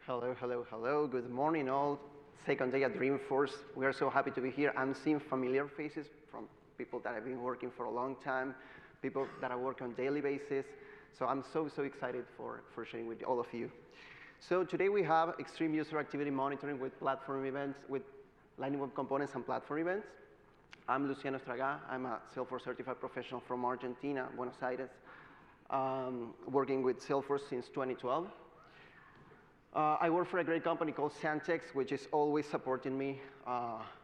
Hello, hello, hello. Good morning, all. Second day at Dreamforce. We are so happy to be here. I'm seeing familiar faces from people that have been working for a long time, people that I work on a daily basis. So I'm so excited for sharing with all of you. So today we have extreme user activity monitoring with platform events, with Lightning Web Components and platform events. I'm Luciano Estraga. I'm a Salesforce certified professional from Argentina, Buenos Aires, working with Salesforce since 2012. I work for a great company called Centex, which is always supporting me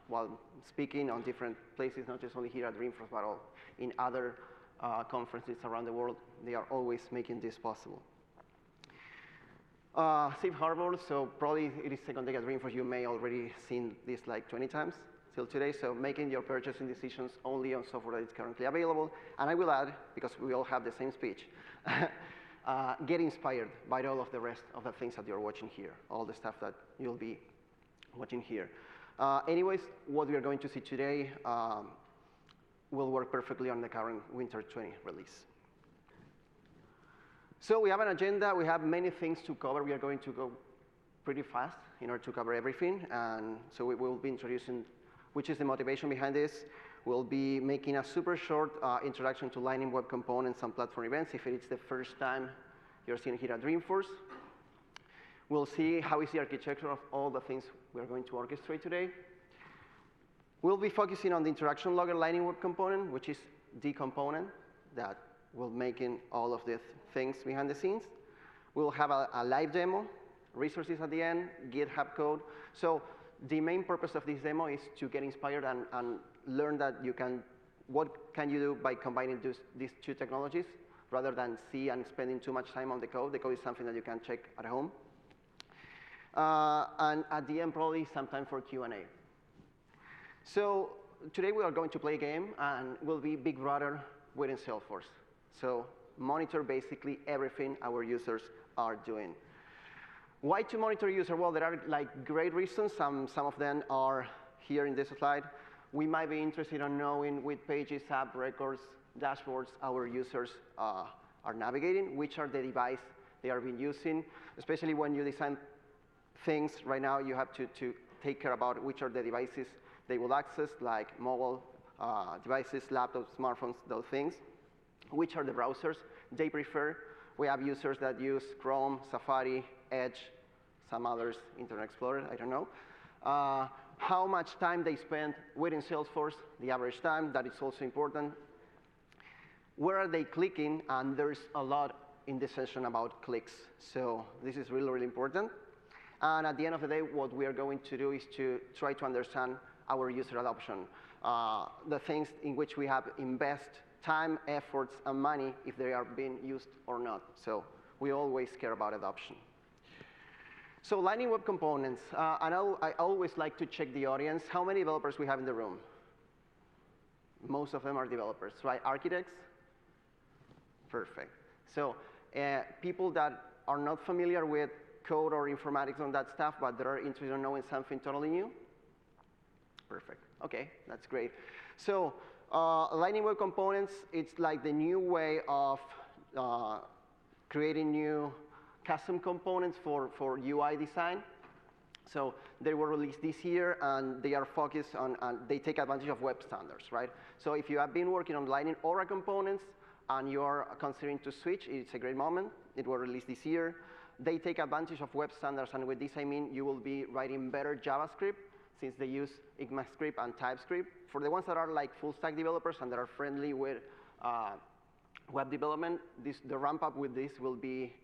while speaking on different places, not just only here at Dreamforce, but all in other conferences around the world. They are always making this possible. Safe harbor, so probably it is second day at Dreamforce. You may already seen this like 20 times till today. So making your purchasing decisions only on software that is currently available. And I will add, because we all have the same speech, get inspired by all of the rest of the things that you're watching here, all the stuff that you'll be watching here. Anyways, what we are going to see today will work perfectly on the current Winter 20 release. So we have an agenda. We have many things to cover. We are going to go pretty fast in order to cover everything. And so we will be introducing which is the motivation behind this. We'll be making a super short introduction to Lightning Web Components and platform events if it's the first time you're seeing here at Dreamforce. We'll see how is the architecture of all the things we're going to orchestrate today. We'll be focusing on the interaction logger Lightning Web Component, which is the component that will make all of the things behind the scenes. We'll have a live demo, resources at the end, GitHub code. So the main purpose of this demo is to get inspired and learn that what can you do by combining these two technologies rather than see and spending too much time on the code. The code is something that you can check at home. And at the end, probably some time for Q&A. So today we are going to play a game, and we'll be Big Brother within Salesforce. So monitor basically everything our users are doing. Why to monitor user? Well, there are like great reasons. Some of them are here in this slide. We might be interested in knowing which pages, app records, dashboards our users are navigating, which are the devices they are being using. Especially when you design things right now, you have to take care about which are the devices they will access, like mobile devices, laptops, smartphones, those things. Which are the browsers they prefer. We have users that use Chrome, Safari, Edge, some others, Internet Explorer, I don't know. How much time they spend within Salesforce, the average time, that is also important. Where are they clicking? And there's a lot in this session about clicks. So this is really, really important. And at the end of the day, what we are going to do is to try to understand our user adoption, the things in which we have invest time, efforts, and money if they are being used or not. So we always care about adoption. So Lightning Web Components. I always like to check the audience. How many developers we have in the room? Most of them are developers, right? Architects? Perfect. So people that are not familiar with code or informatics on that stuff, but they're interested in knowing something totally new? Perfect. OK, that's great. So Lightning Web Components, it's like the new way of creating new custom components for UI design. So they were released this year, and they are focused on, they take advantage of web standards, right? So if you have been working on Lightning Aura components and you're considering to switch, it's a great moment. It was released this year. They take advantage of web standards, and with this I mean you will be writing better JavaScript since they use ECMAScript and TypeScript. For the ones that are like full stack developers and that are friendly with web development, the ramp up with this will be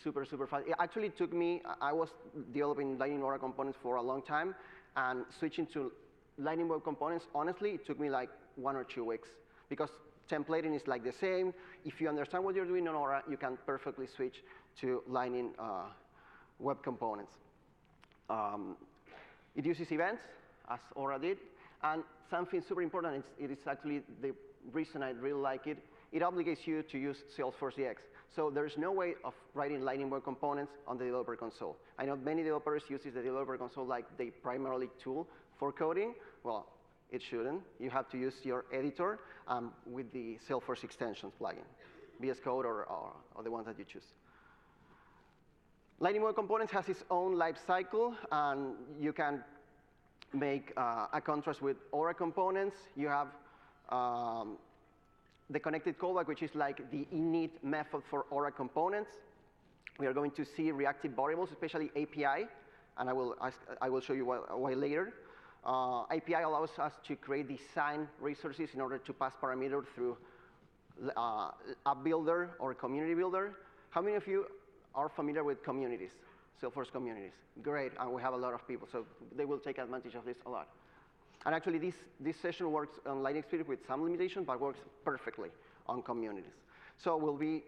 super fast. It actually took me, I was developing Lightning Aura components for a long time, and switching to Lightning Web Components, honestly, it took me like 1 or 2 weeks, because templating is like the same. If you understand what you're doing on Aura, you can perfectly switch to Lightning Web Components. It uses events, as Aura did, and something super important, it is actually the reason I really like it. It obligates you to use Salesforce DX. So there's no way of writing Lightning Web Components on the developer console. I know many developers use the developer console like the primarily tool for coding. Well, it shouldn't. You have to use your editor with the Salesforce extensions plugin, VS Code or the ones that you choose. Lightning Web Components has its own life cycle, and you can make a contrast with Aura components. You have the connected callback, which is like the init method for Aura components. We are going to see reactive variables, especially API, and I will show you why later. API allows us to create design resources in order to pass parameters through app builder or community builder. How many of you are familiar with communities, Salesforce communities? Great, and we have a lot of people, so they will take advantage of this a lot. And actually, this session works on Lightning Experience with some limitations, but works perfectly on communities. So we'll be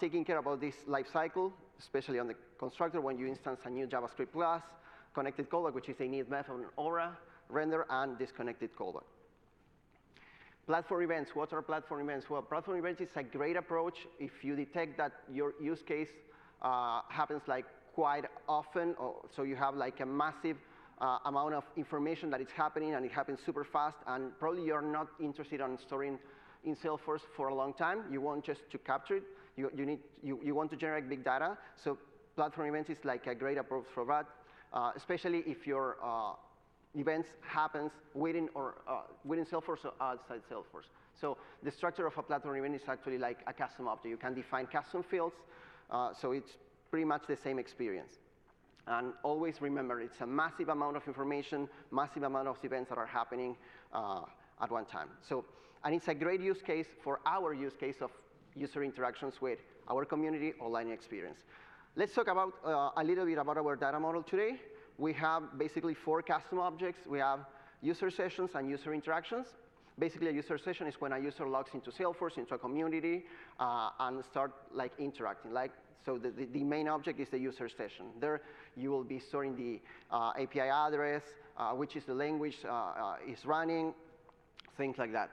taking care about this life cycle, especially on the constructor when you instance a new JavaScript class, connected callback, which is a init method on Aura, render, and disconnected callback. Platform events. What are platform events? Well, platform events is a great approach if you detect that your use case happens like quite often, so you have like a massive amount of information that is happening, and it happens super fast, and probably you're not interested in storing in Salesforce for a long time. You want just to capture it. You want to generate big data. So platform events is like a great approach for that, especially if your events happens within Salesforce or outside Salesforce. So the structure of a platform event is actually like a custom object. You can define custom fields, so it's pretty much the same experience. And always remember, it's a massive amount of information, massive amount of events that are happening at one time. So, and it's a great use case for our use case of user interactions with our community or Lightning Experience. Let's talk about a little bit about our data model today. We have basically 4 custom objects. We have user sessions and user interactions. Basically, a user session is when a user logs into Salesforce, into a community, and start like interacting. So the main object is the user session. There, you will be storing the API address, which is the language is running, things like that.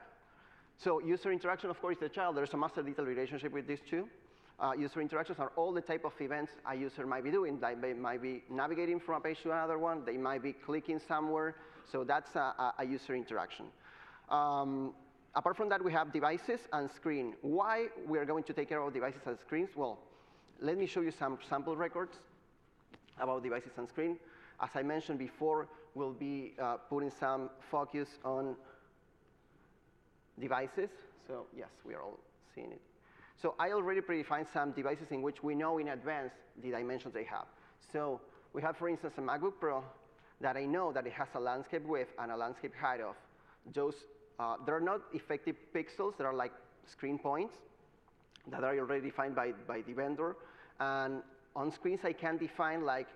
So user interaction, of course, is the child. There's a master detail relationship with these two. User interactions are all the type of events a user might be doing. They might be navigating from a page to another one. They might be clicking somewhere. So that's a user interaction. Apart from that, we have devices and screen. Why we are going to take care of devices and screens? Well, let me show you some sample records about devices and screen. As I mentioned before, we'll be putting some focus on devices. So yes, we are all seeing it. So I already predefined some devices in which we know in advance the dimensions they have. So we have, for instance, a MacBook Pro that I know that it has a landscape width and a landscape height of. Those, they're not effective pixels. They are like screen points that are already defined by the vendor. And on screens, I can define like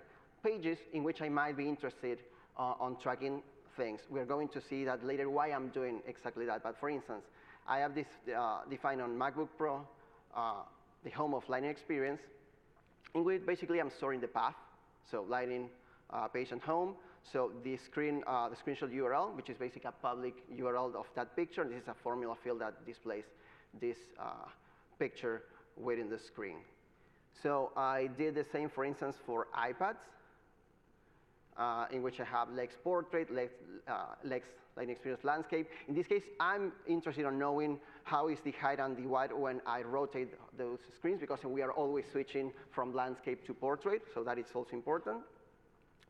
pages in which I might be interested on tracking things. We're going to see that later why I'm doing exactly that. But for instance, I have this defined on MacBook Pro, the home of Lightning Experience, in which basically I'm storing the path. So Lightning page and home. So the screenshot URL, which is basically a public URL of that picture. This is a formula field that displays this picture within the screen. So I did the same, for instance, for iPads, in which I have Lex Portrait, Lex Lightning Experience Landscape. In this case, I'm interested in knowing how is the height and the width when I rotate those screens, because we are always switching from landscape to portrait, so that is also important.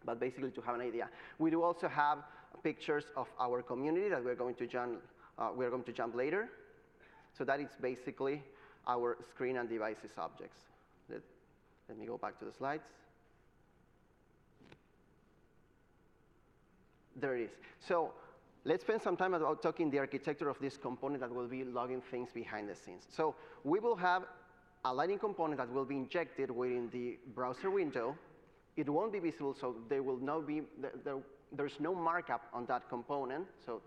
But basically, to have an idea. We do also have pictures of our community that we're going to jump later. So that is basically our screen and devices objects. Let me go back to the slides. There it is. So let's spend some time about talking the architecture of this component that will be logging things behind the scenes. So we will have a Lightning component that will be injected within the browser window. It won't be visible, so there will not be, there's no markup on that component. So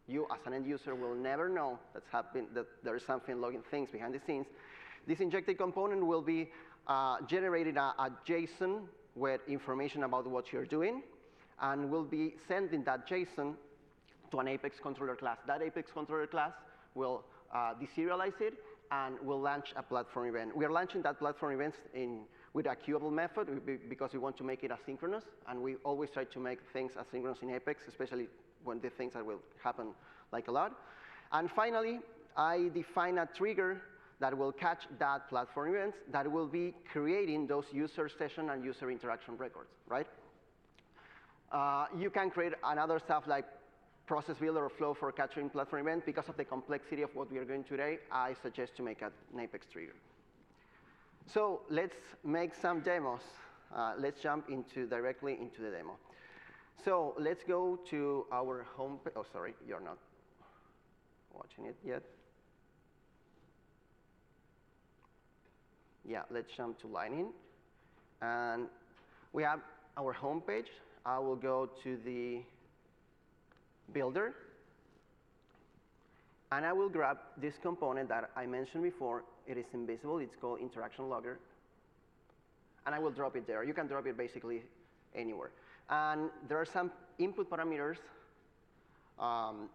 you, as an end user, will never know that there is something logging things behind the scenes. This injected component will be generated a JSON with information about what you're doing, and will be sending that JSON to an Apex controller class. That Apex controller class will deserialize it and will launch a platform event. We are launching that platform event with a queuable method because we want to make it asynchronous, and we always try to make things asynchronous in Apex, especially when the things that will happen like a lot. And finally, I define a trigger that will catch that platform events that will be creating those user session and user interaction records, right? You can create another stuff like process builder or flow for capturing platform event. Because of the complexity of what we are doing today, I suggest to make an Apex trigger. So let's make some demos. Let's jump directly into the demo. So let's go to our home page. Oh, sorry, you're not watching it yet. Yeah, let's jump to Lightning. And we have our home page. I will go to the builder. And I will grab this component that I mentioned before. It is invisible. It's called interaction logger. And I will drop it there. You can drop it basically anywhere. And there are some input parameters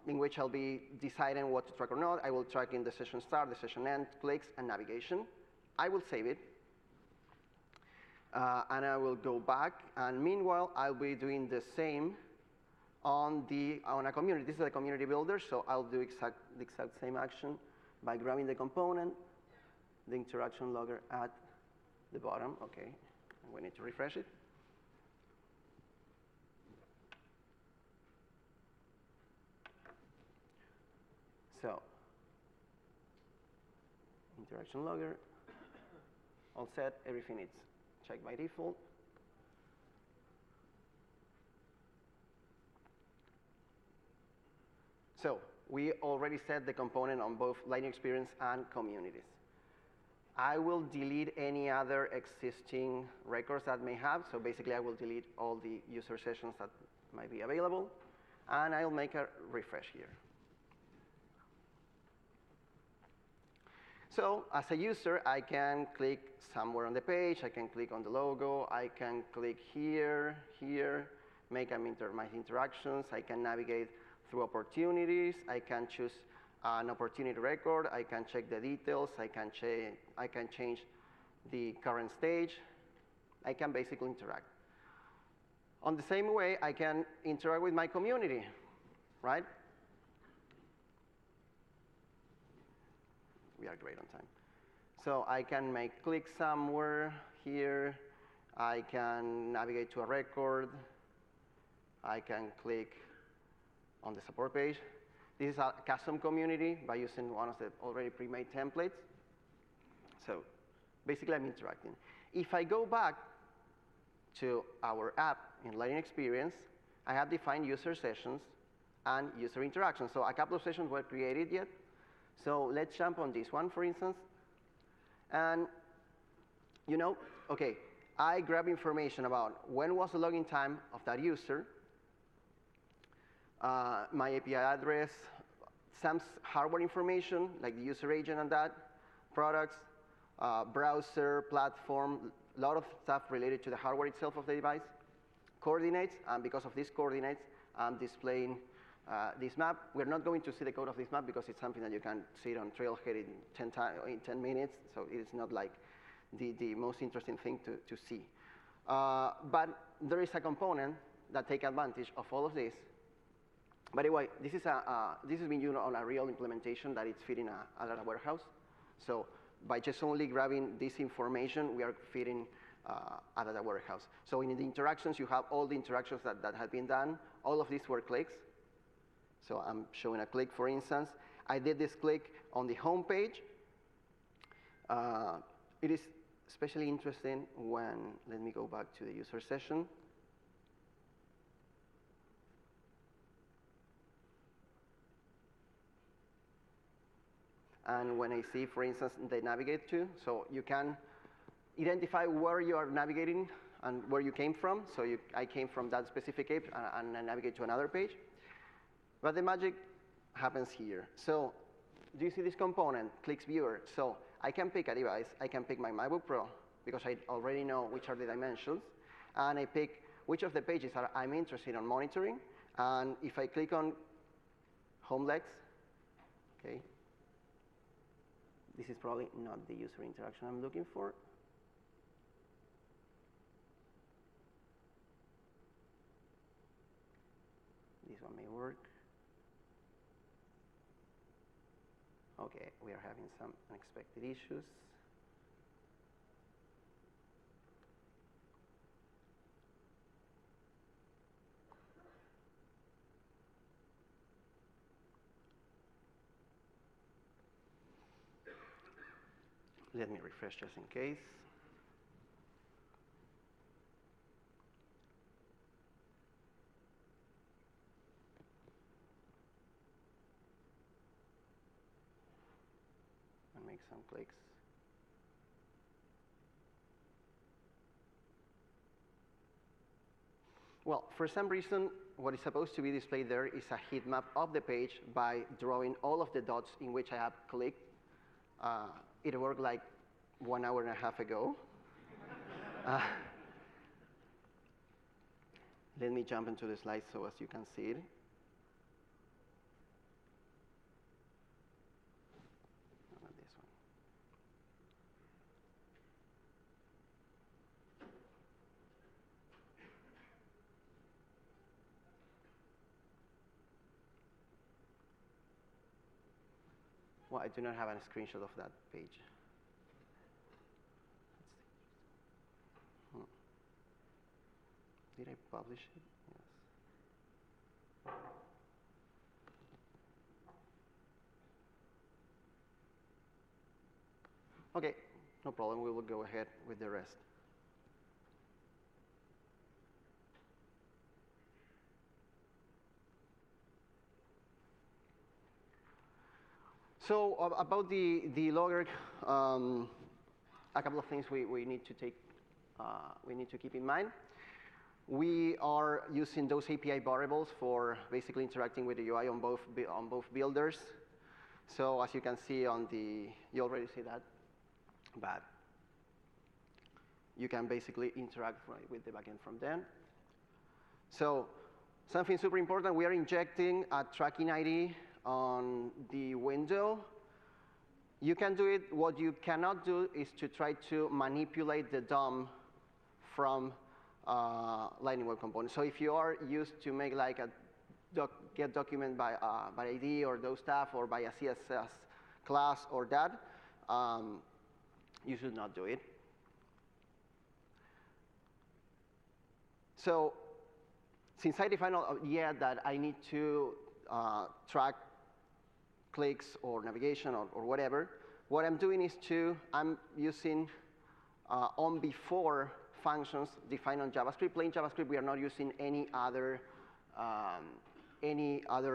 in which I'll be deciding what to track or not. I will track in the session start, the session end, clicks, and navigation. I will save it. And I will go back. And meanwhile, I'll be doing the same on a community. This is a community builder, so I'll do the exact same action by grabbing the component, the interaction logger at the bottom. OK, we need to refresh it. So interaction logger, all set. Everything is checked by default. So we already set the component on both Lightning Experience and communities. I will delete any other existing records that may have. So basically, I will delete all the user sessions that might be available. And I'll make a refresh here. So as a user, I can click somewhere on the page. I can click on the logo. I can click here, make my interactions. I can navigate through opportunities. I can choose an opportunity record. I can check the details. I can change the current stage. I can basically interact. On the same way, I can interact with my community, right? We are great on time. So I can make clicks somewhere here. I can navigate to a record. I can click on the support page. This is a custom community by using one of the already pre-made templates. So basically, I'm interacting. If I go back to our app in Lightning Experience, I have defined user sessions and user interactions. So a couple of sessions were created yet. So let's jump on this one, for instance. And OK, I grab information about when was the login time of that user, my API address, some hardware information, like the user agent and that, products, browser, platform, a lot of stuff related to the hardware itself of the device, coordinates, and because of these coordinates, I'm displaying this map. We're not going to see the code of this map because it's something that you can see on Trailhead in 10 minutes, so it is not like the most interesting thing to see. But there is a component that takes advantage of all of this. By the way, this is being used on a real implementation that is feeding a data warehouse. So by just only grabbing this information, we are feeding a data warehouse. So in the interactions, you have all the interactions that have been done. All of these were clicks. So I'm showing a click, for instance. I did this click on the home page. It is especially interesting when, let me go back to the user session. And when I see, for instance, the navigate to, so you can identify where you are navigating and where you came from. So I came from that specific app, and I navigate to another page. But the magic happens here. So do you see this component, clicks viewer? So I can pick a device. I can pick my MacBook Pro, because I already know which are the dimensions. And I pick which of the pages I'm interested in monitoring. And if I click on home legs, OK, this is probably not the user interaction I'm looking for. This one may work. OK, we are having some unexpected issues. Let me refresh just in case. And make some clicks. Well, for some reason, what is supposed to be displayed there is a heat map of the page by drawing all of the dots in which I have clicked. It worked like 1 hour and a half ago. Let me jump into the slide so as you can see it. Not this one. Well, I do not have a screenshot of that page. Did I publish it? Yes. OK, no problem. We will go ahead with the rest. So about the logger, a couple of things we need to keep in mind. We are using those API variables for basically interacting with the UI on both builders. So as you can see on the, you already see that, but you can basically interact with the backend from then. So something super important, we are injecting a tracking ID on the window. You can do it. What you cannot do is to try to manipulate the DOM from Lightning Web Component. So if you are used to make like a get document by ID or those stuff or by a CSS class or that, you should not do it. So since I defined yet that I need to track clicks or navigation or whatever, what I'm doing is I'm using on before functions defined on JavaScript. Plain JavaScript, we are not using any other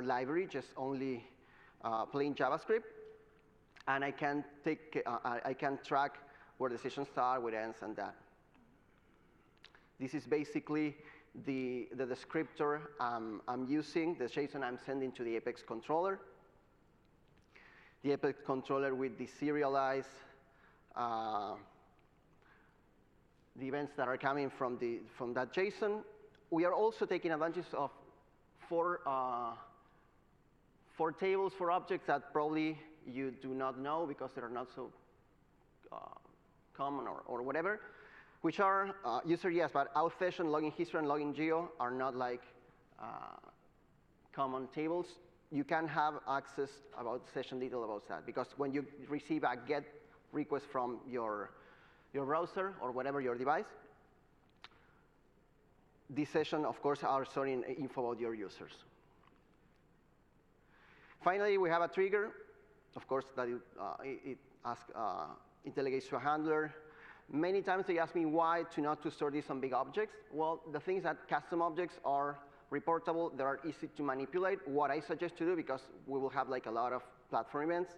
library, just only plain JavaScript. And I can track where the session starts, where it ends, and that. This is basically the descriptor I'm using, the JSON I'm sending to the Apex controller. The Apex controller with the serialized the events that are coming from that JSON. We are also taking advantage of four tables, 4 objects that probably you do not know because they are not so common or whatever, which are user yes, but auth session, login history, and login geo are not like common tables. You can have access about session detail about that because when you receive a GET request from your browser or whatever your device, this session, of course, are storing info about your users. Finally, we have a trigger, of course, that it delegates to a handler. Many times they ask me why not to store this on big objects. Well, the thing is that custom objects are reportable. They are easy to manipulate. What I suggest to do, because we will have like a lot of platform events,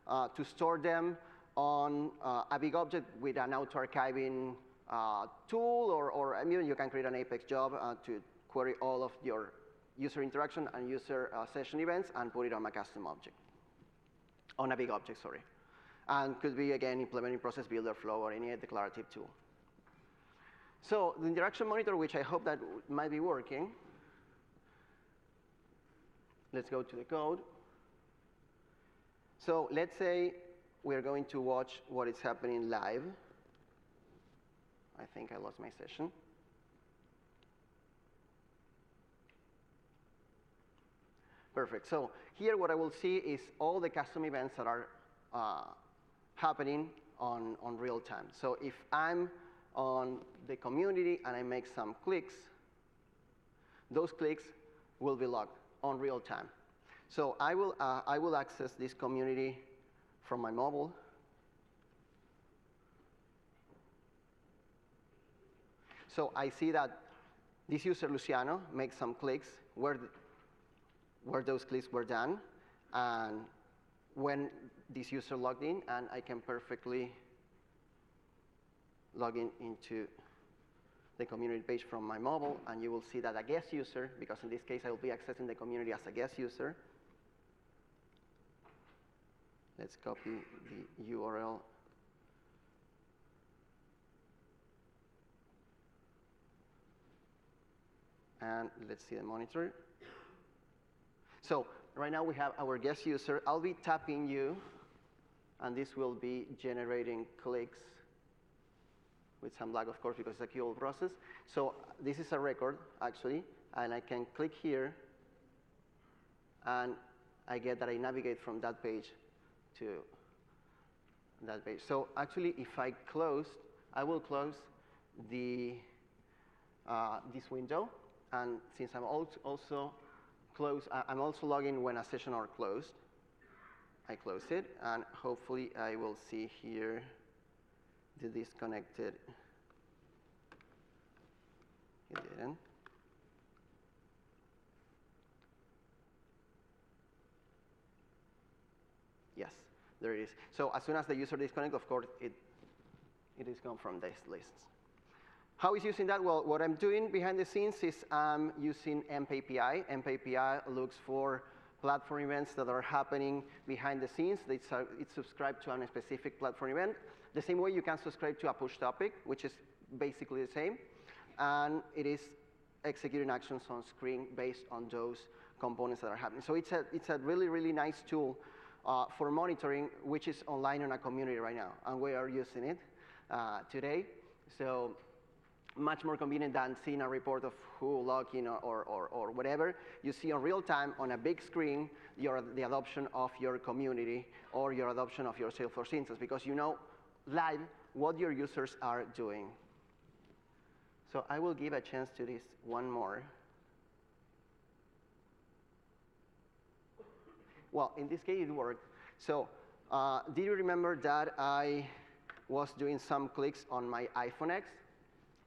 to store them on a big object with an auto-archiving tool, or even you can create an Apex job to query all of your user interaction and user session events and put it on a custom object, on a big object, sorry. And could be, again, implementing process builder flow or any declarative tool. So the interaction monitor, which I hope that might be working. Let's go to the code. So let's say we're going to watch what is happening live. I think I lost my session. Perfect. So here what I will see is all the custom events that are happening on real time. So if I'm on the community and I make some clicks, those clicks will be logged on real time. So I will access this community from my mobile. So I see that this user, Luciano, makes some clicks where those clicks were done, and when this user logged in, and I can perfectly log in into the community page from my mobile, and you will see that a guest user, because in this case I will be accessing the community as a guest user. Let's copy the URL. And let's see the monitor. So right now we have our guest user. I'll be tapping you, and this will be generating clicks with some lag, of course, because it's a QL process. So this is a record, actually, and I can click here, and I get that I navigate from that page to that page. So actually, if I will close the this window. And since I'm also logging when a session are closed, I close it, and hopefully I will see here the disconnected. It didn't. Yes, there it is. So as soon as the user disconnects, of course, it is gone from this list. How is using that? Well, what I'm doing behind the scenes is I'm using empAPI. empAPI looks for platform events that are happening behind the scenes. It's subscribed to a specific platform event. The same way you can subscribe to a push topic, which is basically the same. And it is executing actions on screen based on those components that are happening. So it's a really, really nice tool for monitoring, which is online in a community right now. And we are using it today. So much more convenient than seeing a report of who logged in or whatever. You see in real time on a big screen the adoption of your community or your adoption of your Salesforce instance, because you know live what your users are doing. So I will give a chance to this one more. Well, in this case, it worked. So do you remember that I was doing some clicks on my iPhone X?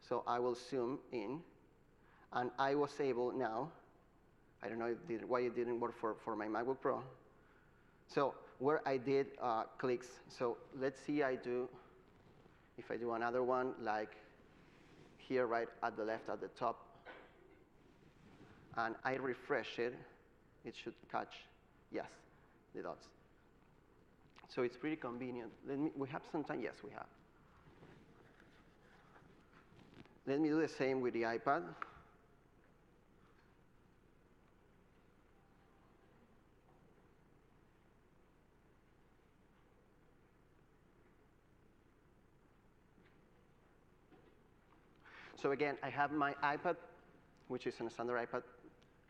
So I will zoom in, and I was able now, I don't know why it didn't work for my MacBook Pro. So where I did clicks, so let's see if I do another one, like here right at the left at the top, and I refresh it, it should catch, yes, the dots. So it's pretty convenient. We have some time? Yes, we have. Let me do the same with the iPad. So again, I have my iPad, which is a standard iPad,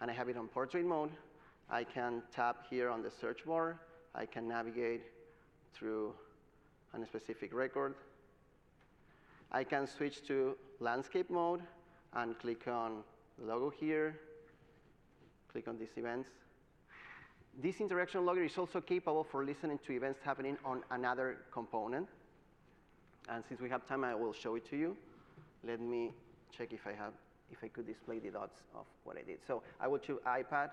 and I have it on portrait mode. I can tap here on the search bar. I can navigate through a specific record. I can switch to landscape mode and click on the logo here, click on these events. This interaction logger is also capable for listening to events happening on another component. And since we have time, I will show it to you. Let me check if I could display the dots of what I did. So I will choose iPad,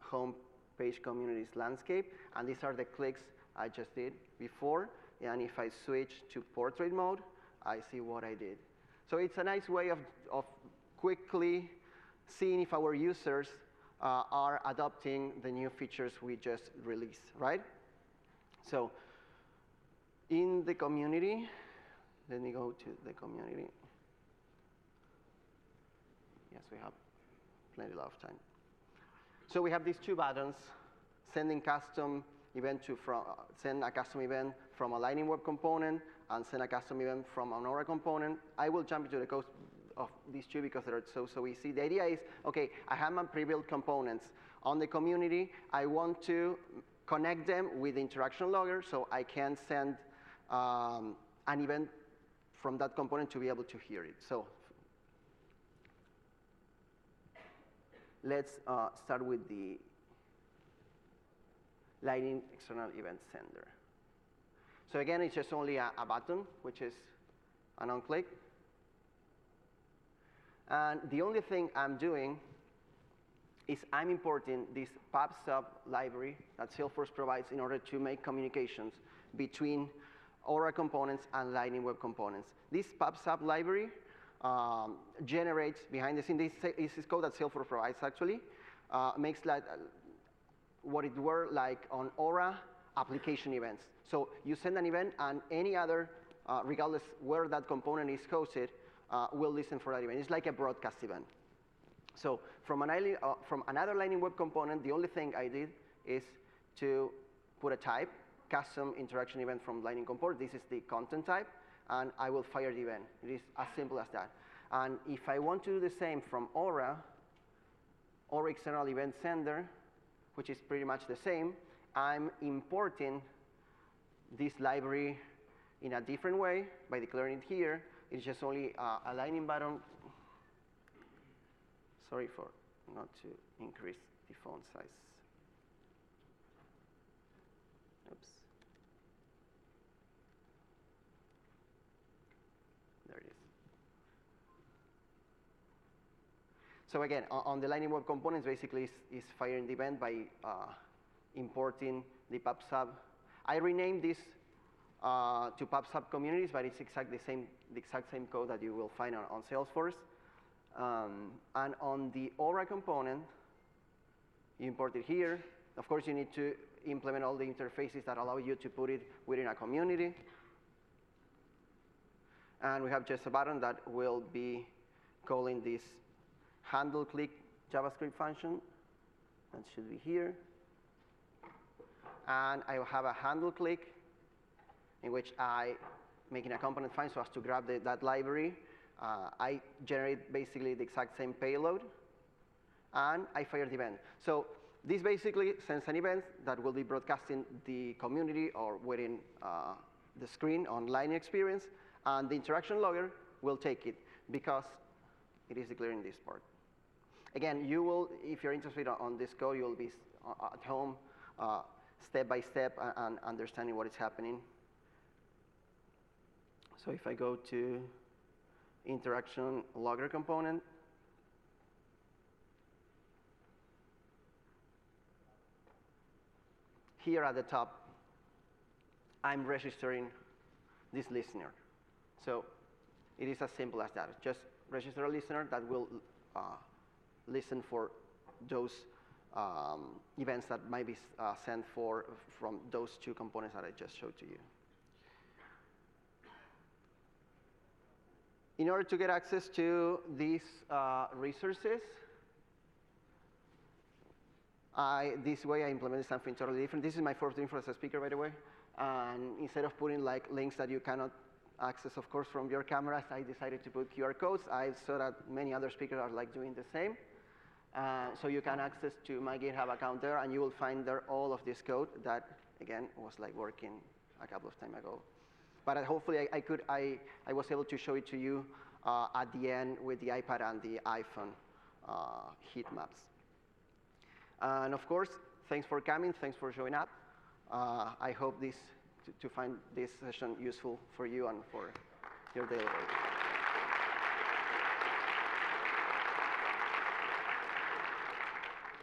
home page communities landscape, and these are the clicks I just did before. And if I switch to portrait mode, I see what I did. So it's a nice way of quickly seeing if our users are adopting the new features we just released, right? So in the community, let me go to the community. Yes, we have plenty of time. So we have these two buttons, sending custom event send a custom event from a Lightning Web component and send a custom event from an Aura component. I will jump into the code of these two because they're so easy. The idea is, okay, I have my pre-built components. On the community, I want to connect them with the interaction logger, so I can send an event from that component to be able to hear it. So let's start with the Lightning external event sender. So again, it's just only a button, which is an on-click. And the only thing I'm doing is I'm importing this PubSub library that Salesforce provides in order to make communications between Aura components and Lightning Web components. This PubSub library generates behind the scenes, this is code that Salesforce provides actually, makes like what it were like on Aura application events. So you send an event and any other, regardless where that component is hosted, will listen for that event. It's like a broadcast event. So from another Lightning Web component, the only thing I did is to put a type, custom interaction event from Lightning component. This is the content type, and I will fire the event. It is as simple as that. And if I want to do the same from Aura external event sender, which is pretty much the same, I'm importing this library in a different way by declaring it here. It's just only a Lightning button. Sorry for not to increase the font size. Oops. There it is. So again, on the Lightning Web components, basically is firing the event by importing the PubSub. I renamed this to PubSub communities, but it's the exact same code that you will find on Salesforce. And on the Aura component, you import it here. Of course, you need to implement all the interfaces that allow you to put it within a community. And we have just a button that will be calling this handle click JavaScript function. That should be here. And I will have a handle click in which I making a component find so as to grab that library. I generate basically the exact same payload, and I fire the event. So this basically sends an event that will be broadcasting the community or within the screen on Lightning experience, and the interaction logger will take it because it is declaring this part. Again, you will, if you're interested on this code, you will be at home step by step and understanding what is happening. So if I go to interaction logger component, here at the top, I'm registering this listener. So it is as simple as that. Just register a listener that will listen for those events that might be sent from those two components that I just showed to you. In order to get access to these resources, this way I implemented something totally different. This is my first intro as a speaker, by the way. And instead of putting like links that you cannot access, of course, from your cameras, I decided to put QR codes. I saw that many other speakers are like doing the same. So you can access to my GitHub account there, and you will find there all of this code that, again, was like working a couple of time ago. But hopefully I was able to show it to you at the end with the iPad and the iPhone heat maps. And of course, thanks for coming, thanks for showing up. I hope to find this session useful for you and for your daily work.